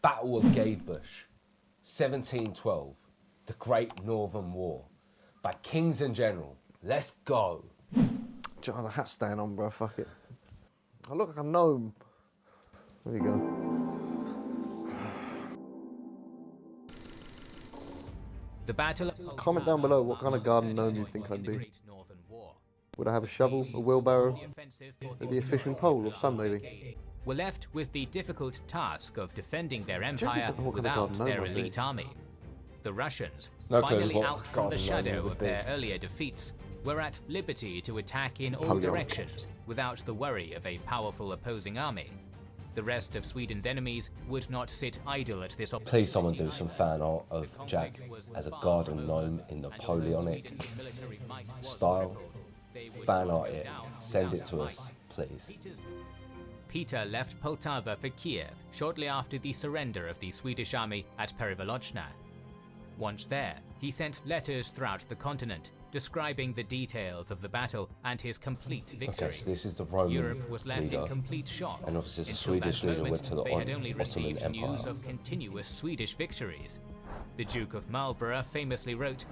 Battle of Gadebusch, 1712, the Great Northern War, by Kings and General. Let's go. John, the hat's staying on, bro. Fuck it. I look like a gnome. There we go. The Battle of Poltava. Comment down below what kind of garden gnome you think I'd be. Would I have a shovel, a wheelbarrow, maybe a fishing pole or some maybe? Were left with the difficult task of defending their empire without their elite army. The Russians, finally out from the shadow of their earlier defeats, were at liberty to attack in all directions without the worry of a powerful opposing army. The rest of Sweden's enemies would not sit idle at this opportunity. Please someone do some fan art of Jack as a garden gnome in Napoleonic style. Fan art it, send it to us, please. Peter left Poltava for Kiev shortly after the surrender of the Swedish army at Perivolochna. Once there, he sent letters throughout the continent describing the details of the battle and his complete victory. Okay, so this is the Roman Europe was left leader, in complete shock. and obviously the Until Swedish that leader moment, went to the they had only Ottoman received Empire. news of continuous Swedish victories. The Duke of Marlborough famously wrote,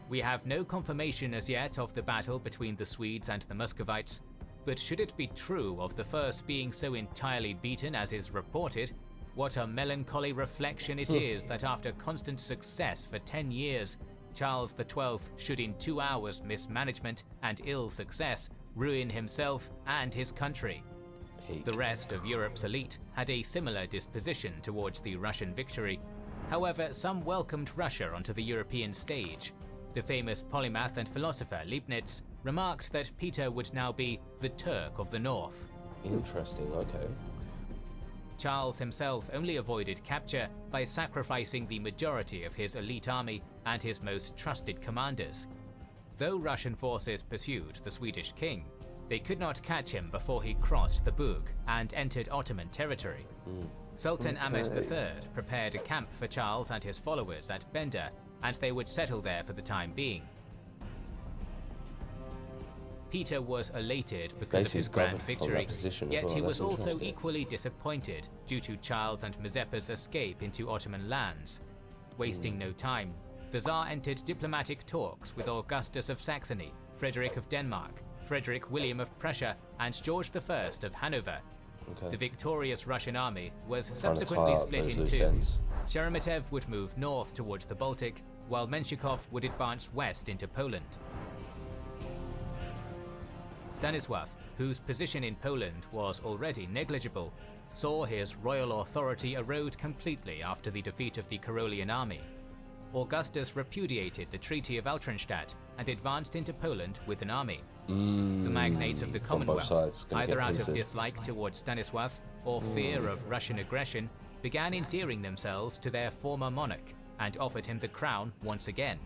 "We have no confirmation as yet of the battle between the Swedes and the Muscovites, but should it be true of the first being so entirely beaten as is reported, what a melancholy reflection it is that after constant success for 10 years, Charles XII should in 2 hours' mismanagement and ill success ruin himself and his country." The rest of Europe's elite had a similar disposition towards the Russian victory. However, some welcomed Russia onto the European stage. The famous polymath and philosopher Leibniz remarked that Peter would now be the Turk of the North. Interesting, okay. Charles himself only avoided capture by sacrificing the majority of his elite army and his most trusted commanders. Though Russian forces pursued the Swedish king, they could not catch him before he crossed the Bug and entered Ottoman territory. Sultan Ahmed III prepared a camp for Charles and his followers at Bender, and they would settle there for the time being. Peter was elated because of his grand victory, yet he was also equally disappointed due to Charles and Mazeppa's escape into Ottoman lands. Wasting no time, the Tsar entered diplomatic talks with Augustus of Saxony, Frederick of Denmark, Frederick William of Prussia, and George I of Hanover. The victorious Russian army was subsequently split in two. Sheremetev would move north towards the Baltic, while Menshikov would advance west into Poland. Stanisław, whose position in Poland was already negligible, saw his royal authority erode completely after the defeat of the Karolian army. Augustus repudiated the Treaty of Altenstadt and advanced into Poland with an army. The magnates of the Commonwealth, either out of dislike towards Stanisław or fear of Russian aggression, began endearing themselves to their former monarch and offered him the crown once again.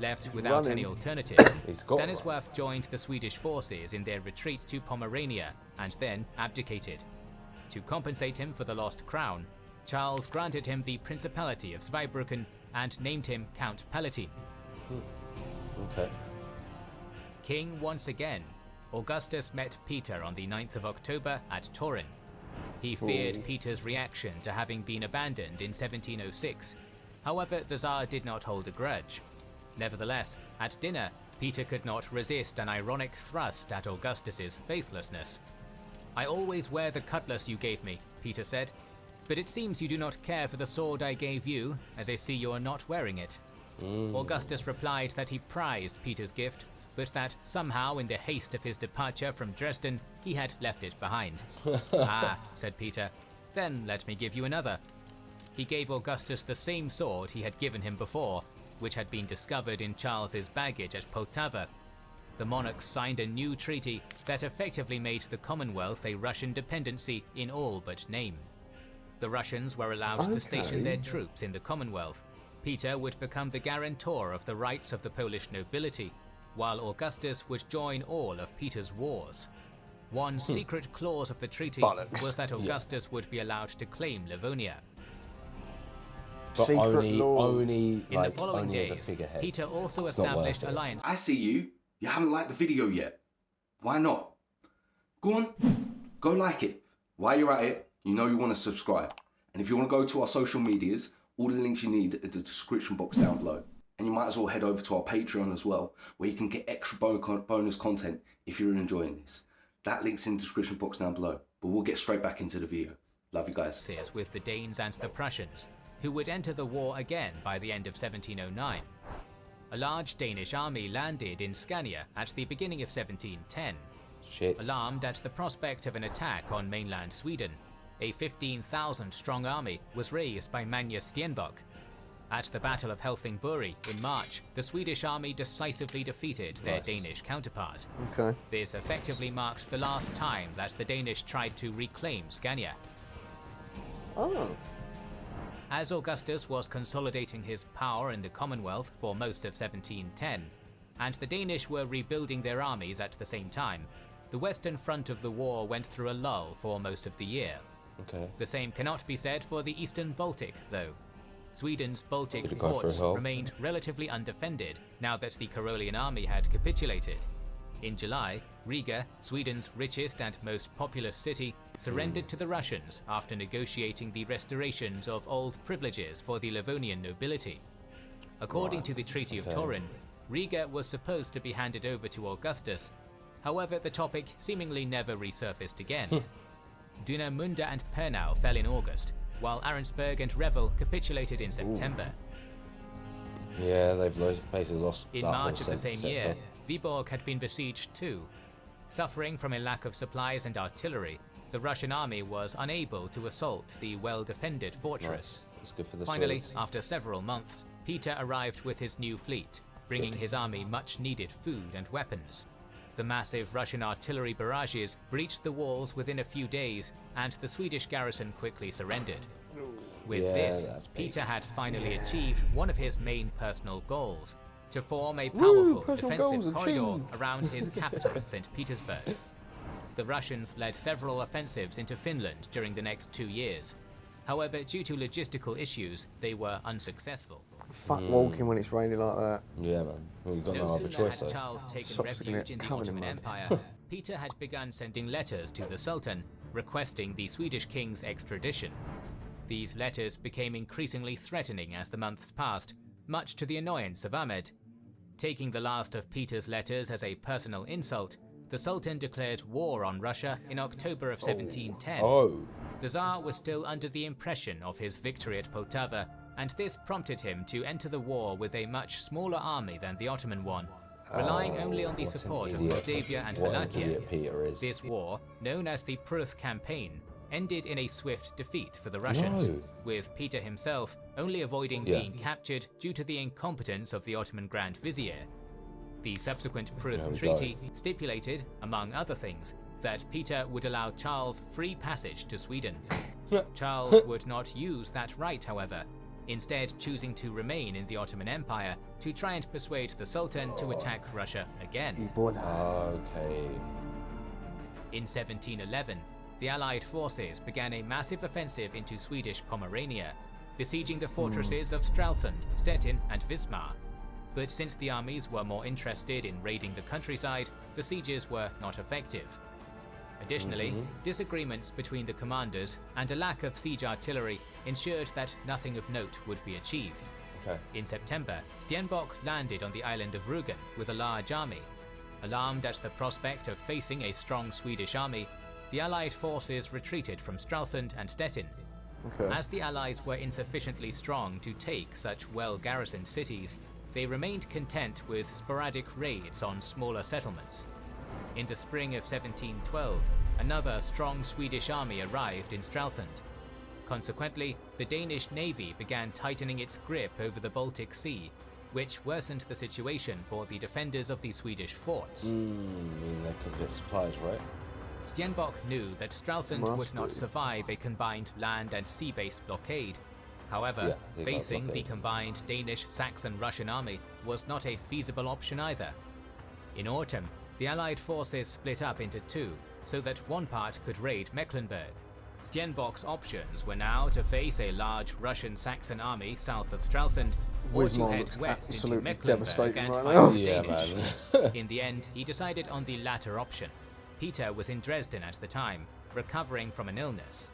Left without any alternative, Stanisław joined the Swedish forces in their retreat to Pomerania and then abdicated. To compensate him for the lost crown, Charles granted him the Principality of Zweibrücken and named him Count Palatine. King once again, Augustus met Peter on the 9th of October at Turin. He feared Peter's reaction to having been abandoned in 1706. However, the Tsar did not hold a grudge. Nevertheless, at dinner, Peter could not resist an ironic thrust at Augustus's faithlessness. "I always wear the cutlass you gave me," Peter said, "but it seems you do not care for the sword I gave you, as I see you are not wearing it." Augustus replied that he prized Peter's gift, but that somehow in the haste of his departure from Dresden, he had left it behind. "Ah," said Peter, "then let me give you another." He gave Augustus the same sword he had given him before, which had been discovered in Charles's baggage at Poltava. The monarchs signed a new treaty that effectively made the Commonwealth a Russian dependency in all but name. The Russians were allowed to station their troops in the Commonwealth. Peter would become the guarantor of the rights of the Polish nobility, while Augustus would join all of Peter's wars. One secret clause of the treaty was that Augustus would be allowed to claim Livonia. But only in the following only as a days, figurehead. Peter also established alliances. I see you. You haven't liked the video yet. Why not? Go on. Go like it. While you're at it, you know you want to subscribe. And if you want to go to our social medias, all the links you need are in the description box down below. And you might as well head over to our Patreon as well, where you can get extra bonus content if you're enjoying this. That link's in the description box down below. But we'll get straight back into the video. Love you guys. With the Danes and the Prussians, who would enter the war again by the end of 1709. A large Danish army landed in Scania at the beginning of 1710. Alarmed at the prospect of an attack on mainland Sweden, a 15,000-strong army was raised by Magnus Stenbock. At the Battle of Helsingborg in March, the Swedish army decisively defeated their Danish counterpart. This effectively marked the last time that the Danish tried to reclaim Scania. As Augustus was consolidating his power in the Commonwealth for most of 1710, and the Danish were rebuilding their armies at the same time, the western front of the war went through a lull for most of the year. The same cannot be said for the eastern Baltic, though. Sweden's Baltic ports remained relatively undefended now that the Karolian army had capitulated. In July, Riga, Sweden's richest and most populous city, surrendered to the Russians after negotiating the restorations of old privileges for the Livonian nobility. According to the Treaty of Turin, Riga was supposed to be handed over to Augustus. However, the topic seemingly never resurfaced again. Dunemunda and Pernau fell in August, while Arensberg and Revel capitulated in September. Yeah, they've basically lost. In March of the same year, Viborg had been besieged too. Suffering from a lack of supplies and artillery, the Russian army was unable to assault the well-defended fortress. Finally, after several months, Peter arrived with his new fleet, bringing his army much-needed food and weapons. The massive Russian artillery barrages breached the walls within a few days, and the Swedish garrison quickly surrendered. With this, Peter had finally achieved one of his main personal goals, to form a powerful defensive corridor around his capital, St. Petersburg. The Russians led several offensives into Finland during the next 2 years. However, due to logistical issues, they were unsuccessful. Fuck walking when it's raining like that. Yeah, man. Well, we've got no other choice, though. Charles taken refuge in the Ottoman Empire, Peter had begun sending letters to the Sultan, requesting the Swedish king's extradition. These letters became increasingly threatening as the months passed, much to the annoyance of Ahmed. Taking the last of Peter's letters as a personal insult, the Sultan declared war on Russia in October of 1710. The Tsar was still under the impression of his victory at Poltava, and this prompted him to enter the war with a much smaller army than the Ottoman one, relying only on the support of Moldavia and Wallachia. This war, known as the Pruth Campaign, ended in a swift defeat for the Russians, with Peter himself only avoiding being captured due to the incompetence of the Ottoman Grand Vizier. The subsequent Pruth Treaty stipulated, among other things, that Peter would allow Charles free passage to Sweden. Charles would not use that right, however, instead choosing to remain in the Ottoman Empire to try and persuade the Sultan to attack Russia again. In 1711, the Allied forces began a massive offensive into Swedish Pomerania, besieging the fortresses of Stralsund, Stettin, and Wismar. But since the armies were more interested in raiding the countryside, the sieges were not effective. Additionally, disagreements between the commanders and a lack of siege artillery ensured that nothing of note would be achieved. In September, Stenbock landed on the island of Rügen with a large army. Alarmed at the prospect of facing a strong Swedish army, the Allied forces retreated from Stralsund and Stettin. As the Allies were insufficiently strong to take such well-garrisoned cities, they remained content with sporadic raids on smaller settlements. In the spring of 1712, another strong Swedish army arrived in Stralsund. Consequently, the Danish navy began tightening its grip over the Baltic Sea, which worsened the situation for the defenders of the Swedish forts. I mean, they could get supplies, right? Stenbock knew that Stralsund would not survive a combined land and sea-based blockade. However, facing the combined Danish-Saxon-Russian army was not a feasible option either. In autumn, the Allied forces split up into two, so that one part could raid Mecklenburg. Stenbock's options were now to face a large Russian-Saxon army south of Stralsund, or to head west into Mecklenburg and fight the Danish. In the end, he decided on the latter option. Peter was in Dresden at the time, recovering from an illness.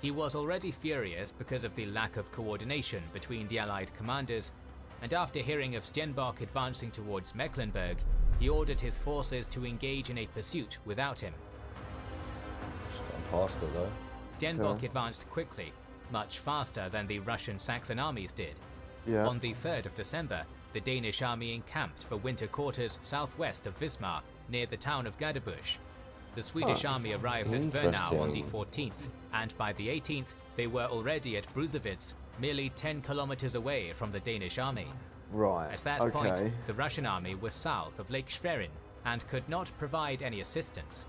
He was already furious because of the lack of coordination between the Allied commanders, and after hearing of Stenbock advancing towards Mecklenburg, he ordered his forces to engage in a pursuit without him. Just gone past it though. Stenbock advanced quickly, much faster than the Russian Saxon armies did. Yeah. On the 3rd of December, the Danish army encamped for winter quarters southwest of Wismar, near the town of Gadebusch. The Swedish army arrived at Wernau on the 14th, and by the 18th, they were already at Brusewitz, merely 10 kilometers away from the Danish army. Right. At that point, the Russian army was south of Lake Schwerin and could not provide any assistance.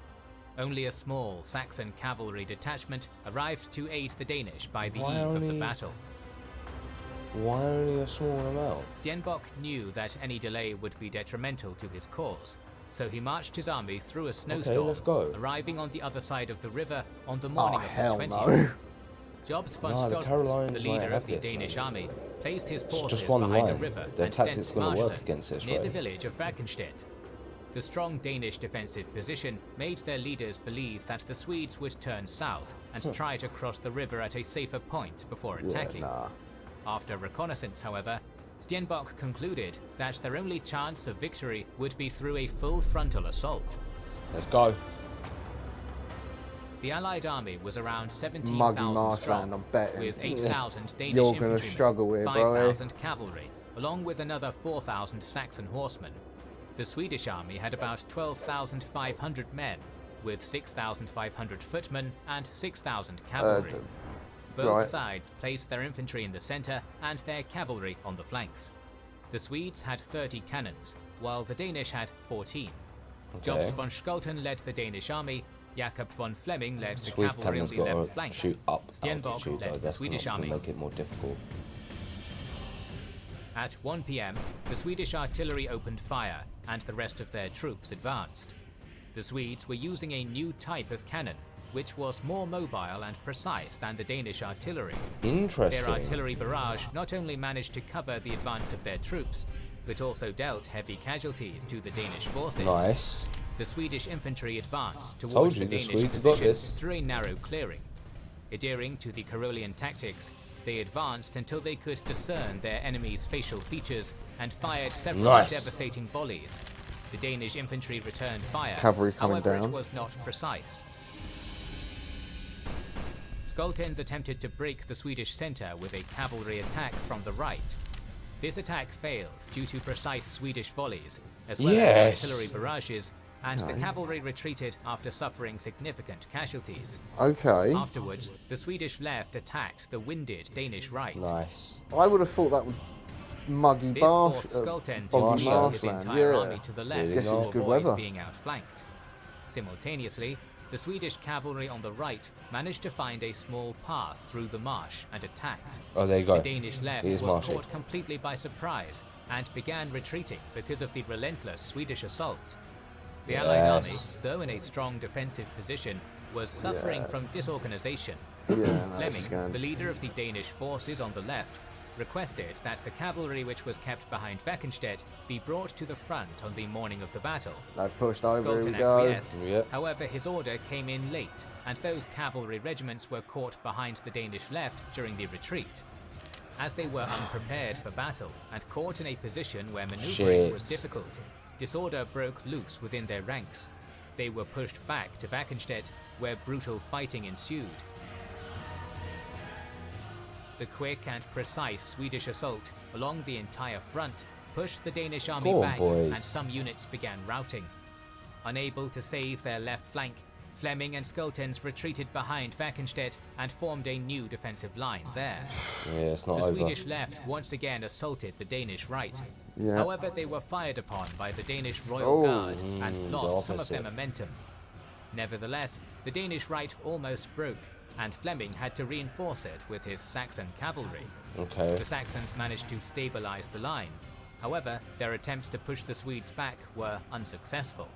Only a small Saxon cavalry detachment arrived to aid the Danish by the eve of the battle. Why only a small amount? Stenbock knew that any delay would be detrimental to his cause, so he marched his army through a snowstorm, arriving on the other side of the river on the morning of the 20th. No. Jobs von Stoltenberg, the leader of the Danish army, placed his forces one behind line. a river Their and tactics dense gonna work marshland against this, near right? the village of Falkenstedt. The strong Danish defensive position made their leaders believe that the Swedes would turn south and try to cross the river at a safer point before attacking. After reconnaissance, however, Stenbock concluded that their only chance of victory would be through a full frontal assault. Let's go. The Allied army was around Muggy 17,000 marshland, strong, I'm betting. with 8,000 Danish You're gonna infantrymen, struggle here, bro. 5,000 cavalry, along with another 4,000 Saxon horsemen. The Swedish army had about 12,500 men, with 6,500 footmen and 6,000 cavalry. Both sides placed their infantry in the center and their cavalry on the flanks. The Swedes had 30 cannons, while the Danish had 14. Jobs von Scholten led the Danish army, Jakob von Flemming led the cavalry on the left flank. Shoot up Stenbock led the Swedish army. Make it more difficult. At 1 p.m., the Swedish artillery opened fire, and the rest of their troops advanced. The Swedes were using a new type of cannon, which was more mobile and precise than the Danish artillery. Interesting. Their artillery barrage not only managed to cover the advance of their troops, but also dealt heavy casualties to the Danish forces. Nice. The Swedish infantry advanced towards the Danish position through a narrow clearing. Adhering to the Karolian tactics, they advanced until they could discern their enemy's facial features and fired several devastating volleys. The Danish infantry returned fire, however it was not precise. Scholtens attempted to break the Swedish center with a cavalry attack from the right. This attack failed due to precise Swedish volleys, as well as artillery barrages, and the cavalry retreated after suffering significant casualties. Afterwards, the Swedish left attacked the winded Danish right. Nice. I would have thought that would muggy this forced Scholten to move his entire army to the left to avoid being outflanked. Simultaneously, the Swedish cavalry on the right managed to find a small path through the marsh and attacked. Oh, there you go. The Danish left was caught completely by surprise and began retreating because of the relentless Swedish assault. The Allied army, though in a strong defensive position, was suffering from disorganization. Flemming, the leader of the Danish forces on the left, requested that the cavalry which was kept behind Falkenstedt be brought to the front on the morning of the battle. They pushed over, Scholten acquiesced. However, his order came in late, and those cavalry regiments were caught behind the Danish left during the retreat. As they were unprepared for battle and caught in a position where maneuvering was difficult, disorder broke loose within their ranks. They were pushed back to Falkenstedt, where brutal fighting ensued. The quick and precise Swedish assault along the entire front pushed the Danish army back, and some units began routing. Unable to save their left flank, Flemming and Scholtens retreated behind Falkenstedt and formed a new defensive line there. The Swedish left once again assaulted the Danish right. However, they were fired upon by the Danish Royal Guard and lost some of their momentum. Nevertheless, the Danish right almost broke, and Flemming had to reinforce it with his Saxon cavalry. The Saxons managed to stabilize the line. However, their attempts to push the Swedes back were unsuccessful.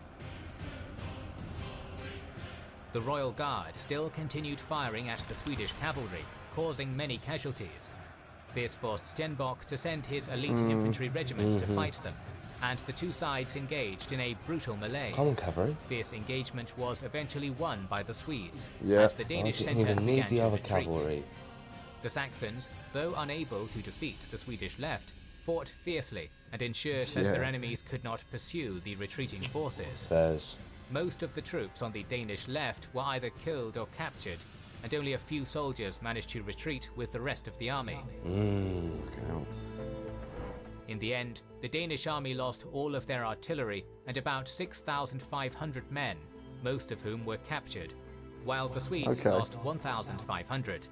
The Royal Guard still continued firing at the Swedish cavalry, causing many casualties. This forced Stenbock to send his elite infantry regiments to fight them, and the two sides engaged in a brutal melee. Come on, cavalry. This engagement was eventually won by the Swedes, Yeah. as the I Danish didn't centre even began need the to other retreat. cavalry. The Saxons, though unable to defeat the Swedish left, fought fiercely and ensured that their enemies could not pursue the retreating forces. There's Most of the troops on the Danish left were either killed or captured, and only a few soldiers managed to retreat with the rest of the army. In the end, the Danish army lost all of their artillery and about 6,500 men, most of whom were captured, while the Swedes lost 1,500.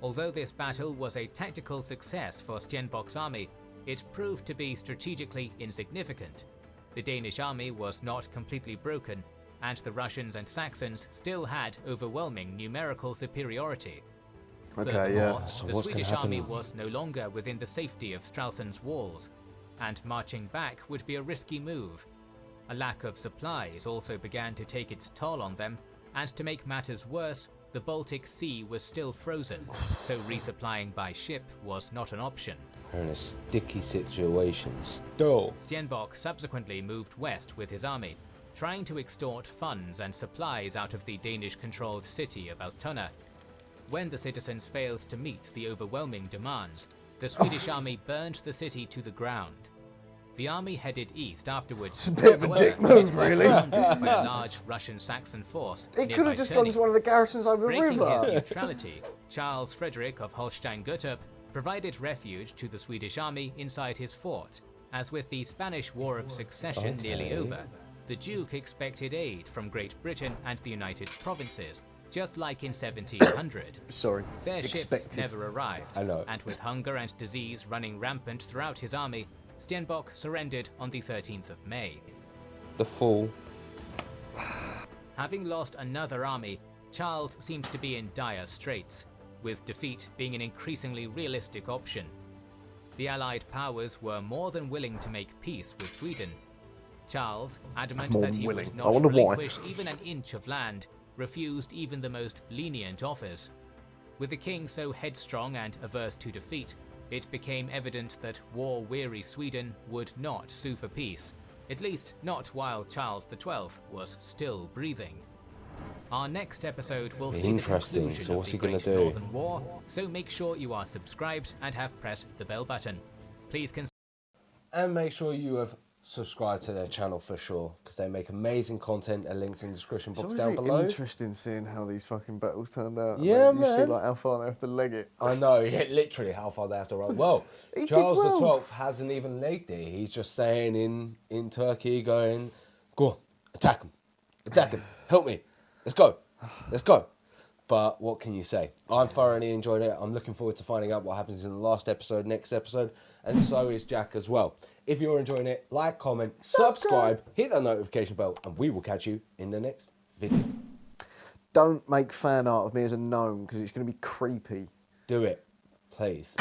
Although this battle was a tactical success for Stenbock's army, it proved to be strategically insignificant. The Danish army was not completely broken, and the Russians and Saxons still had overwhelming numerical superiority. Furthermore, So the what's gonna Swedish army happen? was no longer within the safety of Stralsund's walls, and marching back would be a risky move. A lack of supplies also began to take its toll on them, and to make matters worse, the Baltic Sea was still frozen, so resupplying by ship was not an option. We're in a sticky situation still. Stenbock subsequently moved west with his army, trying to extort funds and supplies out of the Danish-controlled city of Altona. When the citizens failed to meet the overwhelming demands, the Swedish army burned the city to the ground. The army headed east afterwards. It's a bit of a However, dick move, it was really. surrounded by a large Russian-Saxon force It could nearby have just Terni. gone to one of the garrisons over the Breaking river. his neutrality, Charles Frederick of Holstein-Gottorp provided refuge to the Swedish army inside his fort. As with the Spanish War of Succession nearly over, the Duke expected aid from Great Britain and the United Provinces, just like in 1700. Sorry. Their ships Expected. never arrived, I know. and with hunger and disease running rampant throughout his army, Stenbock surrendered on the 13th of May. The fool. Having lost another army, Charles seems to be in dire straits, with defeat being an increasingly realistic option. The Allied powers were more than willing to make peace with Sweden. Charles, adamant More that than he willing. would I not wonder why. relinquish even an inch of land, refused even the most lenient offers. With the king so headstrong and averse to defeat, it became evident that war-weary Sweden would not sue for peace, at least not while Charles XII was still breathing. Our next episode will see the Interesting. conclusion So of what's the he gonna Great do? Northern War, so make sure you are subscribed and have pressed the bell button. Please consider And make sure you have subscribed to their channel for sure, because they make amazing content and links in the description It's box always down really below. interesting seeing how these fucking battles turned out. Yeah, You see man. like how far they have to leg it. I know, yeah, literally how far they have to run. Well, He did Charles well. XII hasn't even legged it. He's just staying in Turkey going, go on, attack him, help me, let's go. But what can you say? I'm thoroughly enjoying it. I'm looking forward to finding out what happens in the next episode, and so is Jack as well. If you're enjoying it, like, comment, subscribe, hit that notification bell, and we will catch you in the next video. Don't make fan art of me as a gnome because it's going to be creepy. Do it, please.